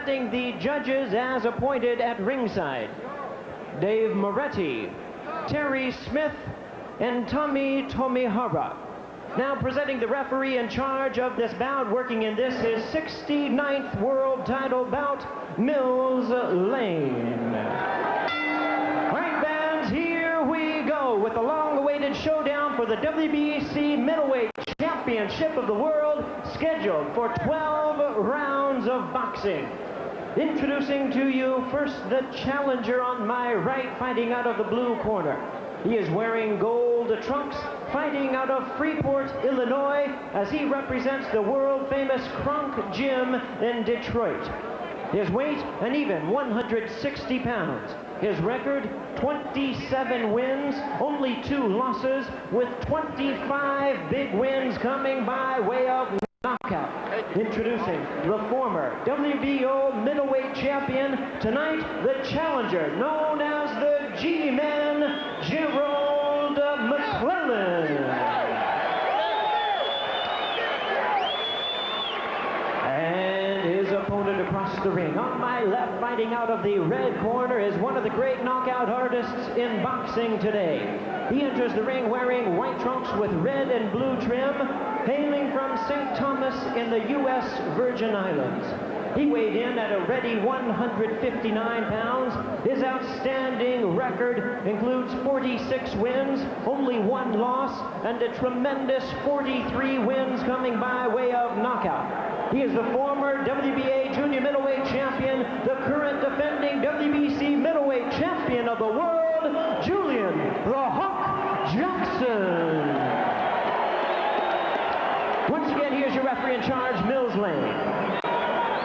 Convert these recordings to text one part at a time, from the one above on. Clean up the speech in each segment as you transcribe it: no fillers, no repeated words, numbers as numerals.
presenting the judges as appointed at ringside, Dave Moretti, Terry Smith, and Tommy Tomihara. Now presenting the referee in charge of this bout, working in this his 69th world title bout, Mills Lane. All right, fans, here we go with the long-awaited showdown for the WBC Middleweight Championship of the World, scheduled for 12 rounds of boxing. Introducing to you first the challenger on my right, fighting out of the blue corner. He is wearing gold trunks, fighting out of Freeport, Illinois, as he represents the world-famous Kronk Gym in Detroit. His weight, an even 160 pounds. His record, 27 wins, only 2 losses, with 25 big wins coming by way of knockout. Introducing the former WBO middleweight champion, tonight the challenger, known as the G-Man, Gerald McClellan. And his opponent across the ring. On my left, fighting out of the red corner, is one of the great knockout artists in boxing today. He enters the ring wearing white trunks with red and blue trim, hailing from St. Thomas in the U.S. Virgin Islands. He weighed in at a ready 159 pounds. His outstanding record includes 46 wins, only 1 loss, and a tremendous 43 wins coming by way of knockout. He is the former WBA junior middleweight champion, the current defending WBC middleweight champion of the world, Julian "The Hawk" Jackson. Once again, here's your referee in charge, Mills Lane.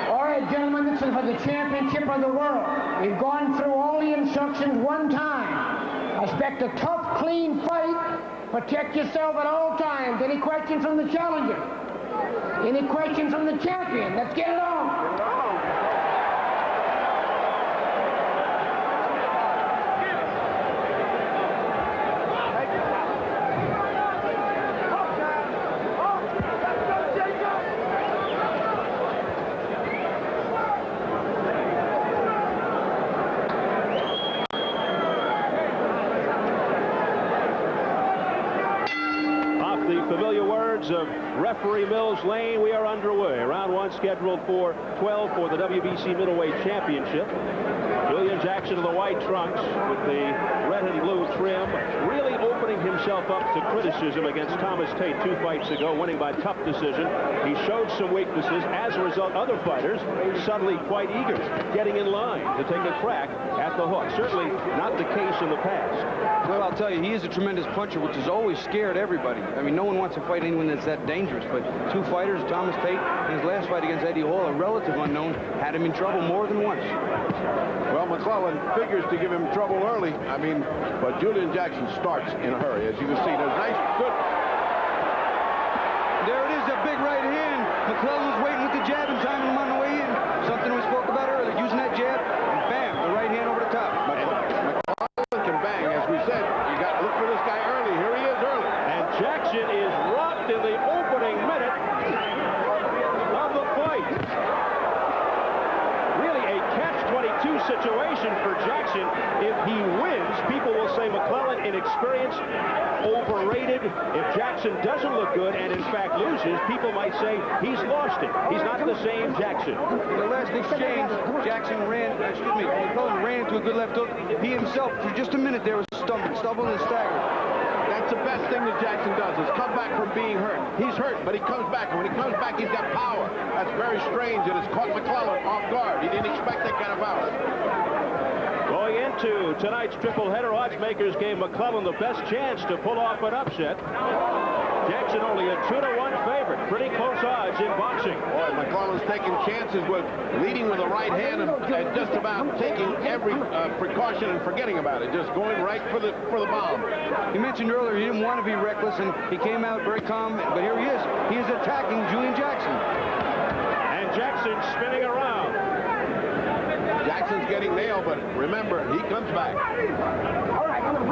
All right, gentlemen, this is for the championship of the world. We've gone through all the instructions one time. Expect a tough, clean fight. Protect yourself at all times. Any questions from the challenger? Any questions from the champion? Let's get it on. Of referee Mills Lane, we are underway. Round 1 scheduled for 12 for the WBC Middleweight Championship. Julian Jackson in the white trunks with the red and blue trim, really opening himself up to criticism against Thomas Tate 2 fights ago, winning by tough decision. He showed some weaknesses. As a result, other fighters suddenly quite eager, getting in line to take a crack at the hook. Certainly not the case in the past. Well, I'll tell you, he is a tremendous puncher, which has always scared everybody. I mean, no one wants to fight anyone that's that dangerous, but 2 fighters, Thomas Tate, in his last fight against Eddie Hall, a relative unknown, had him in trouble more than once. Well, McClellan figures to give him trouble early. I mean, but Julian Jackson starts in a hurry. As you can see, there's nice, good. There it is, a big right hand. McClellan was waiting with the jab and timing him on the way in. Something we spoke about earlier, using that jab, and bam, the right hand over the top. McClellan can bang. As we said, you got to look for this guy early. Here he is early. And Jackson is rocked in the opening minute of the fight. Really a catch-22 situation for Jackson. If he wins, people will say McClellan inexperienced, overrated. If Jackson doesn't look good and in fact loses, people might say he's lost it. He's not the same Jackson. In the last exchange, McClellan ran into a good left hook. He himself, for just a minute there, was stumbling and staggered. That's the best thing that Jackson does, is come back from being hurt. He's hurt, but he comes back, and when he comes back, he's got power. That's very strange, and it's caught McClellan off guard. He didn't expect that kind of power. Going into tonight's triple header, oddsmakers gave McClellan the best chance to pull off an upset. Jackson only a 2-to-1 favorite. Pretty close odds in boxing. Boy, McClellan's taking chances with leading with the right hand and just about taking every precaution and forgetting about it. Just going right for the bomb. He mentioned earlier he didn't want to be reckless, and he came out very calm. But here he is. He is attacking Julian Jackson. And Jackson spinning around. Jackson's getting nailed, but remember, he comes back.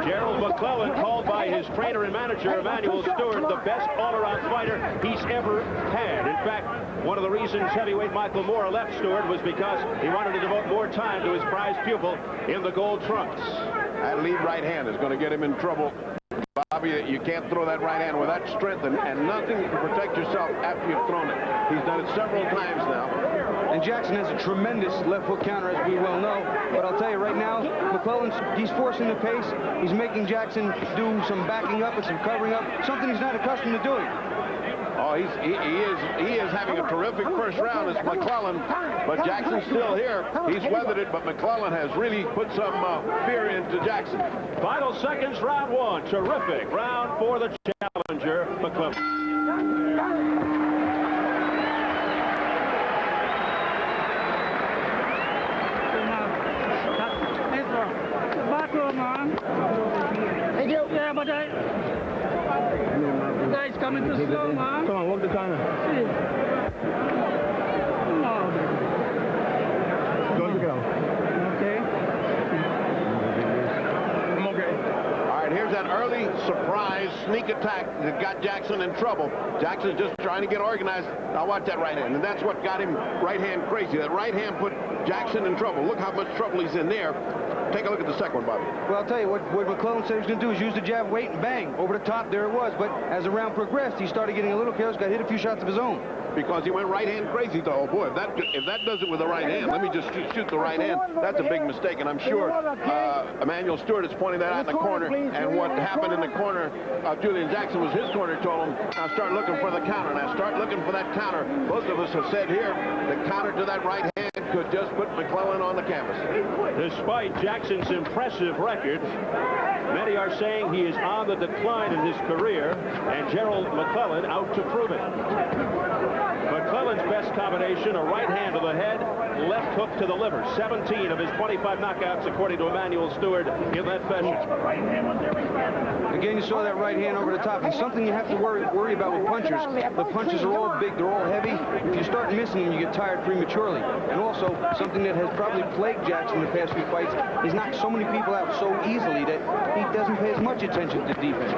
Gerald McClellan, called by his trainer and manager, Emanuel Stewart, the best all-around fighter he's ever had. In fact, one of the reasons heavyweight Michael Moore left Stewart was because he wanted to devote more time to his prized pupil in the gold trunks. That lead right hand is going to get him in trouble. Bobby, you can't throw that right hand with that strength and nothing to protect yourself after you've thrown it. He's done it several times now. And Jackson has a tremendous left hook counter, as we well know. But I'll tell you right now, McClellan's, he's forcing the pace. He's making Jackson do some backing up and some covering up, something he's not accustomed to doing. Oh, he is having a terrific first round. It's McClellan, but Jackson's still here. He's weathered it, but McClellan has really put some fear into Jackson. Final seconds, round one. Terrific round for the challenger, McClellan. Thank you. Yeah, but guys coming too slow, man. Come on, walk the corner. No. Go to go. Okay. I'm okay. All right, here's that early surprise sneak attack that got Jackson in trouble. Jackson's just trying to get organized. Now watch that right hand, and that's what got him right hand crazy. That right hand put Jackson in trouble. Look how much trouble he's in there. Take a look at the second one, Bobby. Well, I'll tell you, what McClellan said he was going to do is use the jab, wait, and bang. Over the top, there it was. But as the round progressed, he started getting a little careless, got hit a few shots of his own. Because he went right hand crazy. Thought, oh boy, if that does it with the right hand, let me just shoot the right hand. That's a big mistake, and I'm sure Emanuel Stewart is pointing that out in the corner. And what happened in the corner of Julian Jackson was his corner told him, now start looking for the counter. Now start looking for that counter. Both of us have said here, the counter to that right hand could just put McClellan on the canvas. Despite Jackson's impressive record, many are saying he is on the decline in his career, and Gerald McClellan out to prove it. McClellan's best combination, a right hand to the head, left hook to the liver. 17 of his 25 knockouts, according to Emanuel Stewart, in that fashion. Again, you saw that right hand over the top. It's something you have to worry about with punchers. The punches are all big, they're all heavy. If you start missing them, you get tired prematurely. And also, something that has probably plagued Jackson in the past few fights, he's knocked so many people out so easily that he doesn't pay as much attention to defense.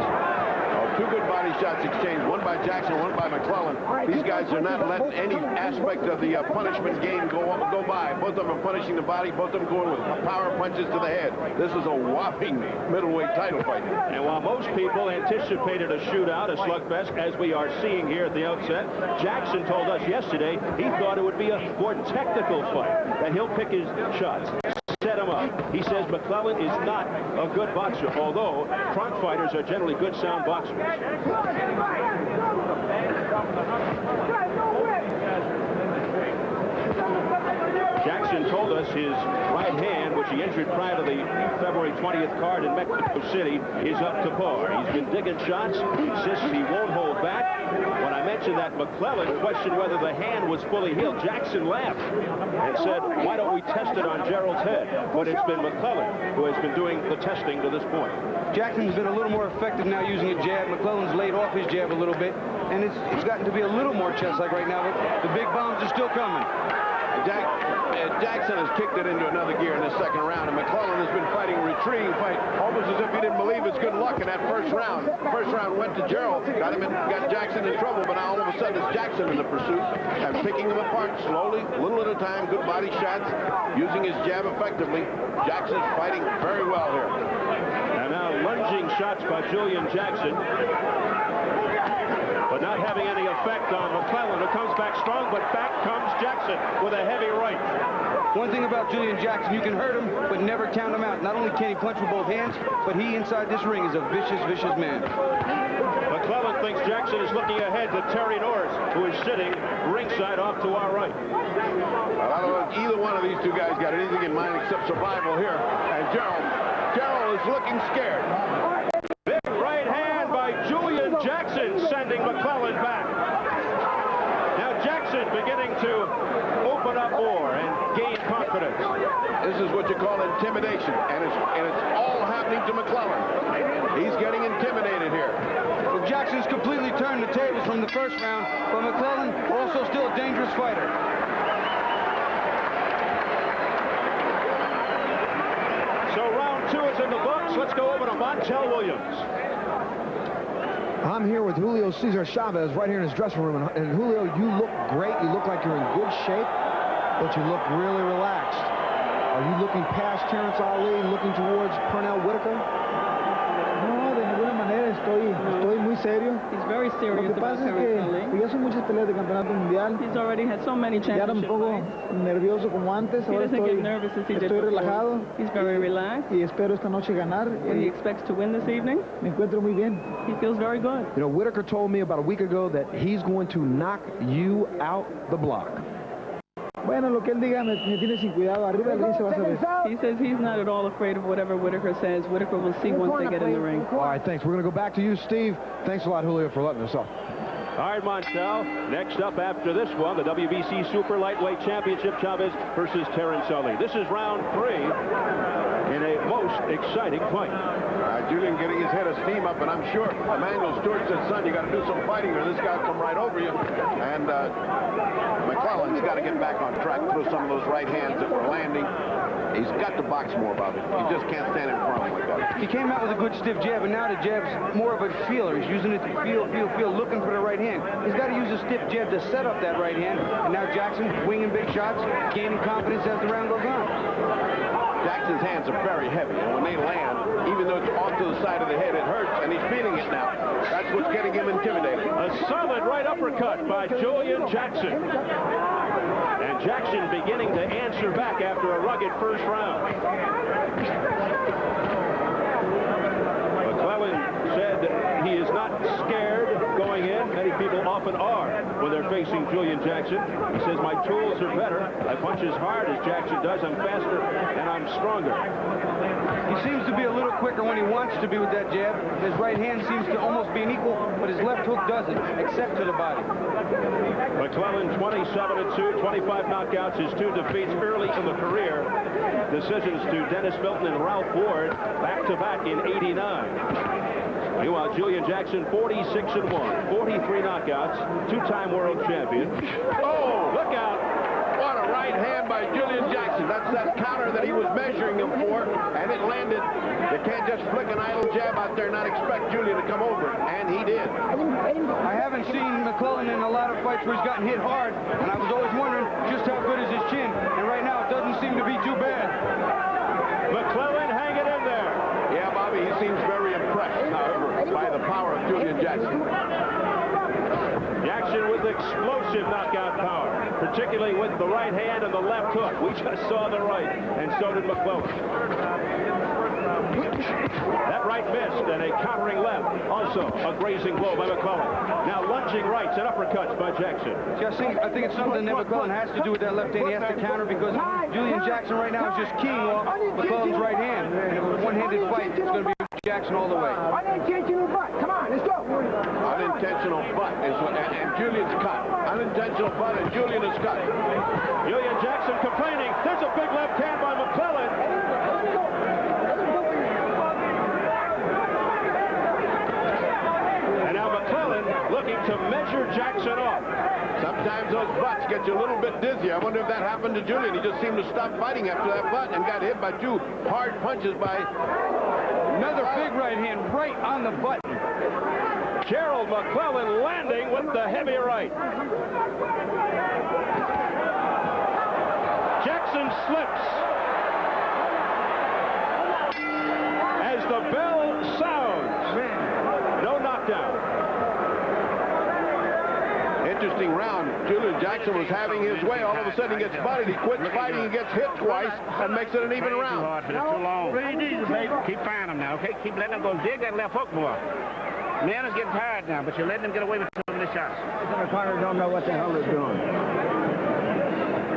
Two good body shots exchanged, one by Jackson, one by McClellan. These guys are not letting any aspect of the punishment game go by. Both of them are punishing the body, both of them going with power punches to the head. This is a whopping middleweight title fight. And while most people anticipated a shootout, a slugfest, as we are seeing here at the outset, Jackson told us yesterday he thought it would be a more technical fight, that he'll pick his shots. Set him up. He says McClellan is not a good boxer, although front fighters are generally good, sound boxers. Jackson told us his right hand, which he injured prior to the February 20th card in Mexico City, is up to par. He's been digging shots. He insists he won't hold back. When I mentioned that, McClellan questioned whether the hand was fully healed. Jackson laughed and said, why don't we test it on Gerald's head? But it's been McClellan who has been doing the testing to this point. Jackson's been a little more effective now using a jab. McClellan's laid off his jab a little bit, and it's gotten to be a little more chest-like right now, but the big bombs are still coming. Jackson has kicked it into another gear in this second round, and McClellan has been fighting a retreating fight, almost as if he didn't believe his good luck in that first round. First round went to Gerald, got Jackson in trouble, but now all of a sudden it's Jackson in the pursuit and picking them apart slowly, little at a time, good body shots, using his jab effectively. Jackson's fighting very well here. And now lunging shots by Julian Jackson, but not having any effect on McClellan, who comes back strong, but back comes Jackson with a heavy right. One thing about Julian Jackson, you can hurt him, but never count him out. Not only can he punch with both hands, but he inside this ring is a vicious, vicious man. McClellan thinks Jackson is looking ahead to Terry Norris, who is sitting ringside off to our right. Well, I don't know if either one of these two guys got anything in mind except survival here. And Gerald is looking scared. Big right hand by Julian Jackson, sending McClellan back. Now Jackson beginning to open up more and gain confidence. This is what you call intimidation, and it's all happening to McClellan. He's getting intimidated here. Well, Jackson's completely turned the tables from the first round, but McClellan also still a dangerous fighter. Montel Williams. I'm here with Julio Cesar Chavez right here in his dressing room. And Julio, you look great. You look like you're in good shape, but you look really relaxed. Are you looking past Terrence Ali, looking towards Pernell Whitaker? No, de ninguna manera estoy muy serio. He's very serious. Lo que pasa es que ya son muchas peleas de campeonato mundial. He's already had so many Ya era un championship poco fights. nervioso como antes. He Ahora doesn't get nervous as he did estoy before. relajado He's very relaxed. y espero esta noche ganar. And he expects to win this evening. Me encuentro muy bien. He feels very good. You know, Whitaker told me about a week ago that he's going to knock you out the block. Bueno, lo que él diga me tiene sin cuidado. Arriba del ring se va a saber. He says he's not at all afraid of whatever Whitaker says. Whitaker will see once they get in the ring. All right, thanks. We're going to go back to you, Steve. Thanks a lot, Julio, for letting us off. All right, Montel. Next up after this one, the WBC Super Lightweight Championship, Chavez versus Terrence Ali. This is round 3 in a most exciting fight. Julian getting his head of steam up, and I'm sure Emmanuel Stewart said, son, you got to do some fighting or this guy will come right over you. And McClellan's got to get back on track, throw some of those right hands that were landing. He's got to box more, Bobby. He just can't stand in front of him like that. He came out with a good stiff jab, and now the jab's more of a feeler. He's using it to feel, looking for the right hand. He's got to use a stiff jab to set up that right hand. And now Jackson winging big shots, gaining confidence as the round goes on. Jackson's hands are very heavy, and when they land, even though it's off to the side of the head, it hurts, and he's feeling it now. That's what's getting him intimidated. A solid right uppercut by Julian Jackson. And Jackson beginning to answer back after a rugged first round. McClellan said he is not scared going in. Many people often are when they're facing Julian Jackson. He says, my tools are better. I punch as hard as Jackson does. I'm faster and I'm stronger. He seems to be a little quicker when he wants to be with that jab. His right hand seems to almost be an equal, but his left hook doesn't, except to the body. McClellan 27-2, 25 knockouts, his 2 defeats early in the career. Decisions to Dennis Milton and Ralph Ward back-to-back in '89. Meanwhile, Julian Jackson 46-1, 43 knockouts, 2-time world champion. Oh, look out! What a right hand by Julian Jackson. That's that counter that he was measuring him for, and it landed. You can't just flick an idle jab out there and not expect Julian to come over, and he did. I haven't seen McClellan in a lot of fights where he's gotten hit hard, and I was always wondering just how good is his chin, and right now it doesn't seem to be too bad. McClellan hanging in there. Yeah, Bobby, he seems very impressed, however, by the power of Julian Jackson. Jackson with explosive knockout power, particularly with the right hand and the left hook. We just saw the right, and so did McClellan. That right missed, and a countering left. Also a grazing blow by McClellan. Now lunging rights and uppercuts by Jackson. I think it's something that McClellan has to do with that left hand. He has to counter because Julian Jackson right now is just keying off McClellan's right hand. And if it's a one-handed fight, it's going to be Jackson all the way. Unintentional butt. Come on, let's go. Unintentional butt is what, and Julian's cut. Unintentional butt, and Julian is cut. Julian Jackson complaining. There's a big left hand by McClellan. And now McClellan looking to measure Jackson off. Sometimes those butts get you a little bit dizzy. I wonder if that happened to Julian. He just seemed to stop fighting after that butt and got hit by 2 hard punches by... Another big right hand right on the button. Gerald McClellan landing with the heavy right. Jackson slips as the bell sounds. No knockdown. Interesting round. Julian Jackson was having his way. All of a sudden he gets butted. He quits fighting. He gets hit twice and makes it an even round. Too long. Keep firing him now, okay? Keep letting him go dig that left hook more. Man is getting tired now, but you're letting him get away with some of the shots. The corner don't know what the hell they're doing.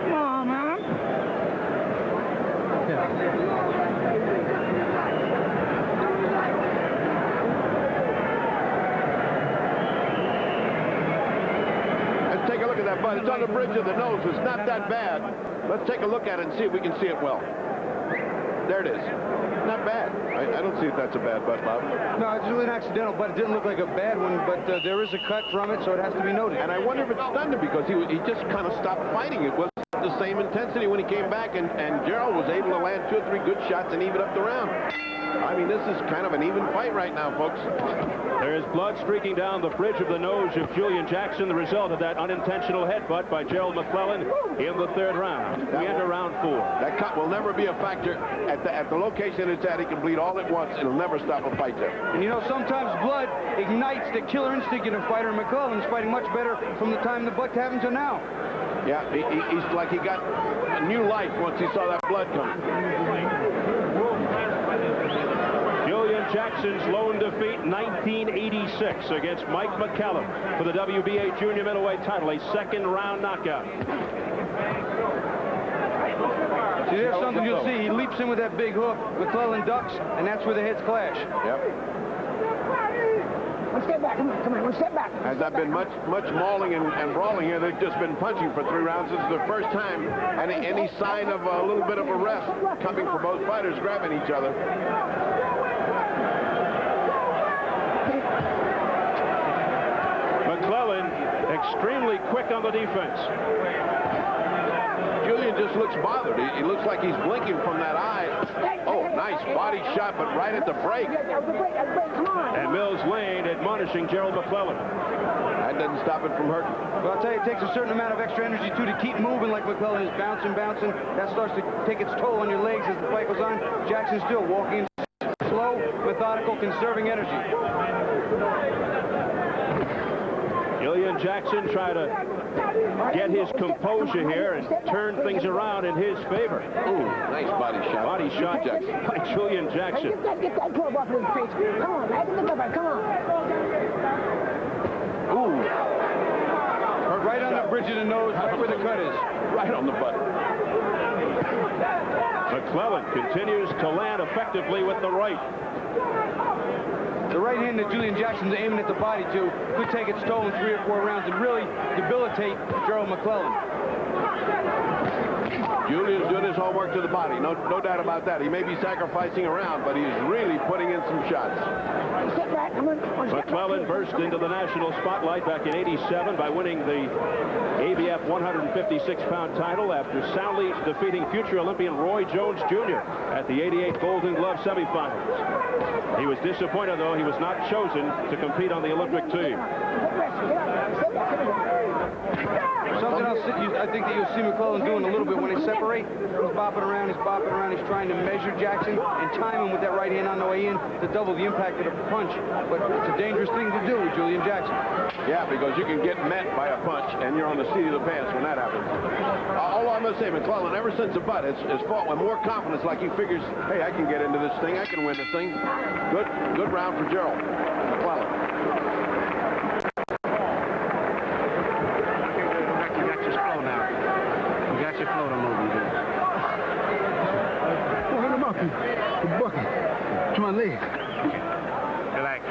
Come on, man. Let's take a look at that butt. It's on the bridge of the nose. It's not that bad. Let's take a look at it and see if we can see it well. There it is. Not bad. I don't see if that's a bad butt, Bob. No, it's really an accidental, but it didn't look like a bad one, but there is a cut from it, so it has to be noted. And I wonder if it stunned him because he just kind of stopped fighting. It was the same intensity when he came back, and Gerald was able to land 2 or 3 good shots and even up the round. I mean, this is kind of an even fight right now, folks. There is blood streaking down the bridge of the nose of Julian Jackson, the result of that unintentional headbutt by Gerald McClellan in the 3rd round. We enter round 4. That cut will never be a factor. At the location it's at, he can bleed all at once. It'll never stop a fight there. And you know, sometimes blood ignites the killer instinct in a fighter. McClellan's fighting much better from the time the butt happened to now. Yeah, he's like he got a new life once he saw that blood coming. Julian Jackson's lone defeat, 1986, against Mike McCallum for the WBA junior middleweight title, a 2nd round knockout. See, there's something you'll see. He leaps in with that big hook. McClellan ducks, and that's where the heads clash. Yep. One step back, come on, one step back. Has that been much mauling and brawling here? They've just been punching for 3 rounds. This is the first time any sign of a little bit of a rest coming for both fighters grabbing each other. McClellan extremely quick on the defense. Julian just looks bothered. He looks like he's blinking from that eye. Oh, nice body shot, but right at the break. And Mills Lane admonishing Gerald McClellan. That doesn't stop it from hurting. Well, I'll tell you, it takes a certain amount of extra energy, too, to keep moving like McClellan is bouncing. That starts to take its toll on your legs as the fight goes on. Jackson's still walking slow, methodical, conserving energy. Julian Jackson tried to get his composure here and turn things around in his favor. Ooh, nice body shot. Body shot by Julian Jackson. Get that glove off his face. Come on, man. Come on. Ooh. Right on the bridge of the nose, right where the cut is. Right on the butt. McClellan continues to land effectively with the right. The right hand that Julian Jackson's aiming at the body to could take its toll in 3 or 4 rounds and really debilitate Gerald McClellan. Julian's doing his homework to the body. No doubt about that. He may be sacrificing a round, but he's really putting in some shots. McClellan burst into the national spotlight back in '87 by winning the ABF 156-pound title after soundly defeating future Olympian Roy Jones Jr. at the '88 Golden Glove semifinals. He was disappointed, though, he was not chosen to compete on the Olympic team. Something else I think that you'll see McClellan doing a little bit when they separate. He's bopping around, he's trying to measure Jackson and time him with that right hand on the way in to double the impact of the punch. But it's a dangerous thing to do with Julian Jackson. Yeah, because you can get met by a punch, and you're on the seat of the pants when that happens. All I must say, McClellan, ever since the butt, has fought with more confidence, like he figures, hey, I can get into this thing, I can win this thing. Good round for Gerald McClellan. To my leg. Relax.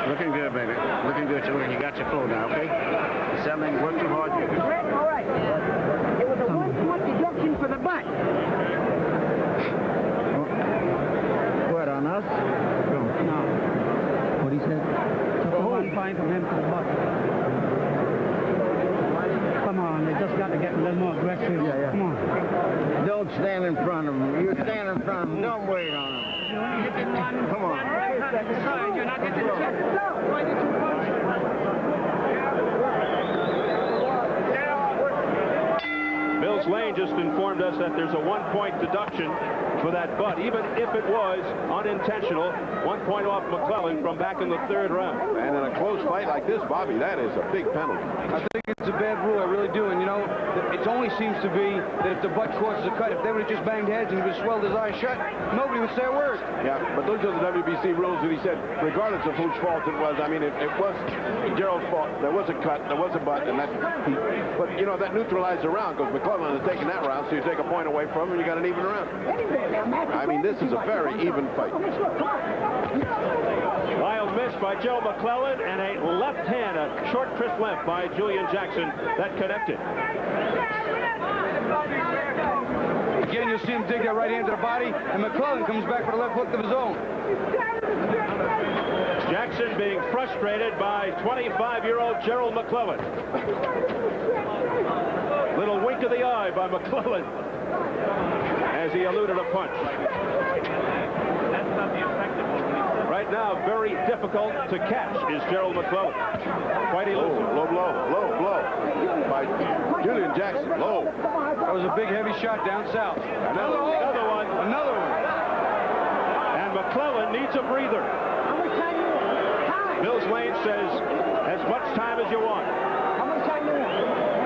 Looking good, baby. Looking good. You got your flow now, okay? Settling, work too hard. All right. It was a 1-point deduction for the butt. What, on us? No. What he said? Took a 1 point from him to the butt. Come on, they just got to get a little more aggressive. Yeah. Come on. Don't stand in front of him. You stand in front of him. Don't wait on him. Come on. You're not getting the check. Why did you punch? Mills Lane just informed us that there's a 1-point deduction for that butt, even if it was unintentional. 1 point off McClellan from back in the 3rd round. And in a close fight like this, Bobby, that is a big penalty. I think it's a bad rule, I really do. And, you know, it only seems to be that if the butt causes a cut, if they would have just banged heads and he would have swelled his eyes shut, nobody would say a word. Yeah, but those are the WBC rules that he said, regardless of whose fault it was. I mean, it was Gerald's fault. There was a cut, there was a butt, and but, you know, that neutralized the round because McClellan has taken that round, so you take a point away from him, you got an even round. I mean, this is a very even fight. Wild miss by Gerald McClellan and a left hand, a short, crisp left by Julian Jackson that connected. Again, you'll see him dig that right hand to the body, and McClellan comes back with a left hook of his own. Jackson being frustrated by 25-year-old Gerald McClellan. Little wink of the eye by McClellan as he eluded a punch. Right now, very difficult to catch is Gerald McClellan. Quite elusive. Low blow by Julian Jackson. Low. That was a big, heavy shot down south. Another one. And McClellan needs a breather. Mills Lane says, as much time as you want. How much time do you want?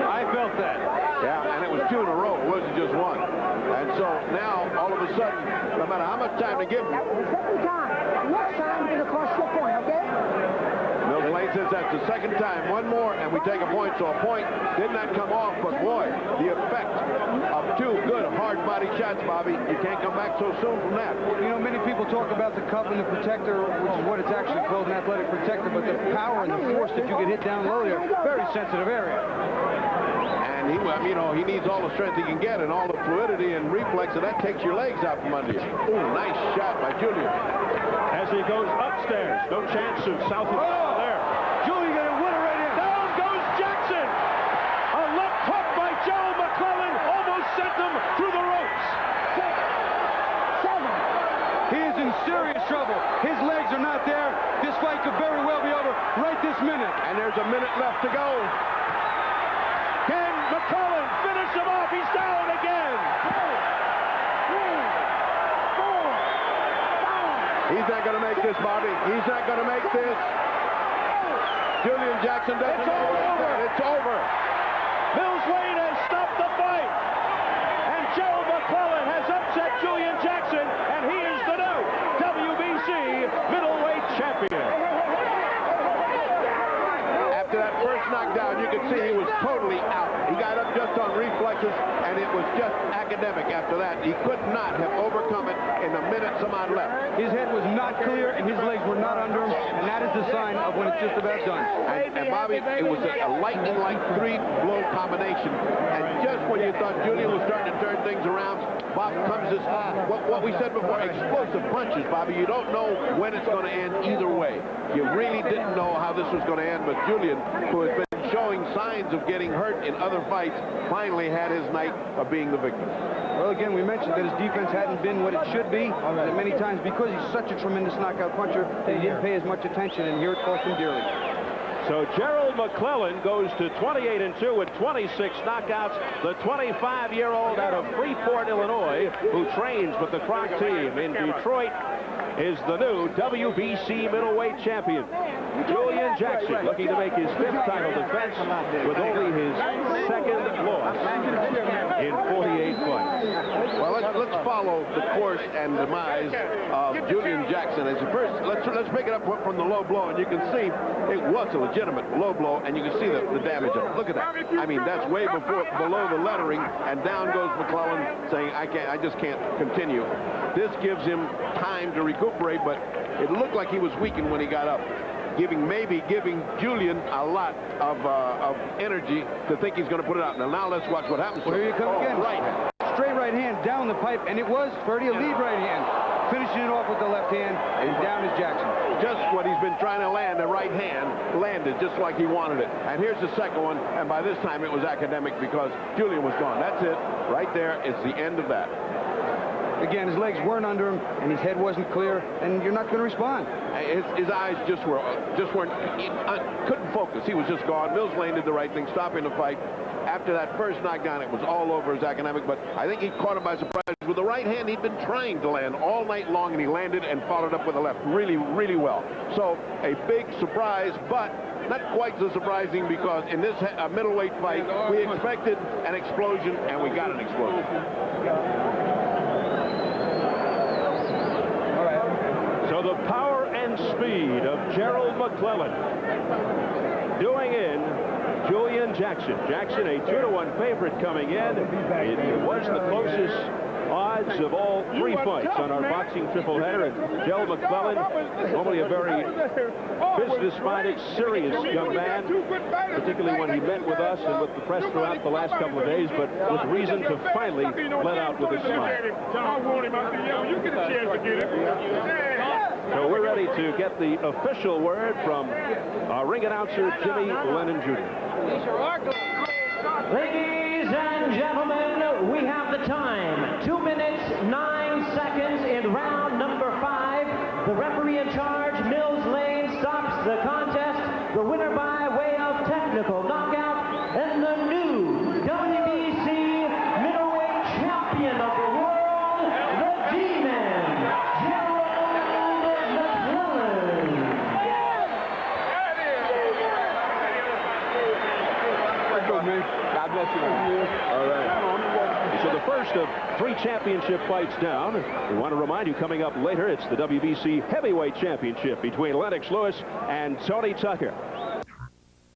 I felt that. Yeah, and it was 2 in a row. It wasn't just 1. And so now, all of a sudden, no matter how much time to give him. That was the second time. Next time is going to cost you a point, okay? Mills Lane says that's the second time. 1 more, and we take a point. So a point did not come off, but boy, the effect of 2 good, hard-body shots, Bobby. You can't come back so soon from that. You know, many people talk about the cup and the protector, which is what it's actually called, an athletic protector, but the power and the force that you get hit down low there, very sensitive area. And he, you know, he needs all the strength he can get and all the fluidity and reflex, and that takes your legs out from under you. Ooh, nice shot by Julian. As he goes upstairs, no chance of south of there. Julian got a winner right here. Down goes Jackson. A left hook by Gerald McClellan almost sent him through the ropes. 7. He is in serious trouble. His legs are not there. This fight could very well be over right this minute. And there's a minute left to go. Can McClellan finish him off? He's down again. 2, 3, 4, 5. He's not going to make this, Bobby. He's not going to make this. Julian Jackson doesn't know it. It's over. Mills Lane has stopped the fight. And Gerald McClellan has upset Julian Jackson, and he is the new WBC middleweight champion. After that first knockdown, you could see he was totally out. He got up just on reflexes, and it was just academic after that. He could not have overcome it in a minute some odd left. His head was not clear, and his legs were not under him, and that is the sign of when it's just about done. And Bobby, it was a lightning-like 3-blow combination. And just when you thought Julian was starting to turn things around, Bob comes this, what we said before, explosive punches, Bobby. You don't know when it's going to end either way. You really didn't know how this was going to end, but Julian, who has been showing signs of getting hurt in other fights, finally had his night of being the victim. Well, again, we mentioned that his defense hadn't been what it should be, that many times because he's such a tremendous knockout puncher, that he didn't pay as much attention, and here it cost him dearly. So Gerald McClellan goes to 28-2 with 26 knockouts. The 25-year-old out of Freeport, Illinois, who trains with the Croc team in Detroit, is the new WBC middleweight champion. Julian Jackson looking to make his 5th title defense with only his 2nd loss in 48 fights. Well, let's follow the course and demise of Julian Jackson. As first, let's pick it up from the low blow, and you can see it was a legitimate low blow, and you can see the damage of it. Look at that. I mean, that's way below the lettering, and down goes McClellan saying, I just can't continue. This gives him time to recuperate, but it looked like he was weakened when he got up, maybe giving Julian a lot of energy to think he's going to put it out. Now let's watch what happens. Well, here you come again. Right. Straight right hand down the pipe, and it was Ferdy, a lead right hand. Finishing it off with the left hand, and down is Jackson. Just what he's been trying to land, the right hand landed just like he wanted it. And here's the second one, and by this time it was academic because Julian was gone. That's it. Right there is the end of that. Again, his legs weren't under him, and his head wasn't clear, and you're not going to respond. His eyes just weren't, couldn't focus. He was just gone. Mills Lane did the right thing, stopping the fight. After that first knockdown, it was all over as academic, but I think he caught him by surprise. With the right hand, he'd been trying to land all night long, and he landed and followed up with the left really, really well. So a big surprise, but not quite so surprising because in this middleweight fight, we expected an explosion, and we got an explosion. So the power and speed of Gerald McClellan doing in Julian Jackson. Jackson, a 2-1 favorite coming in. It was the closest odds sides of all three fights on our boxing triple header. And Gerald McClellan, normally a very business-minded, serious young man, particularly when he met with us and with the press throughout the last couple of days, but with reason to finally let out with a smile. So we're ready to get the official word from our ring announcer, Jimmy Lennon Jr. Ladies and gentlemen, we have the time. 2 minutes, 9 seconds in round number 5. The referee in charge, Mills Lane, stops the contest. The winner by way of technical knockout and the new WBC middleweight champion of the world, the G-Man, Gerald McClellan. God bless you. All right. So the first of 3 championship fights down. We want to remind you, coming up later, it's the WBC heavyweight championship between Lennox Lewis and Tony Tucker.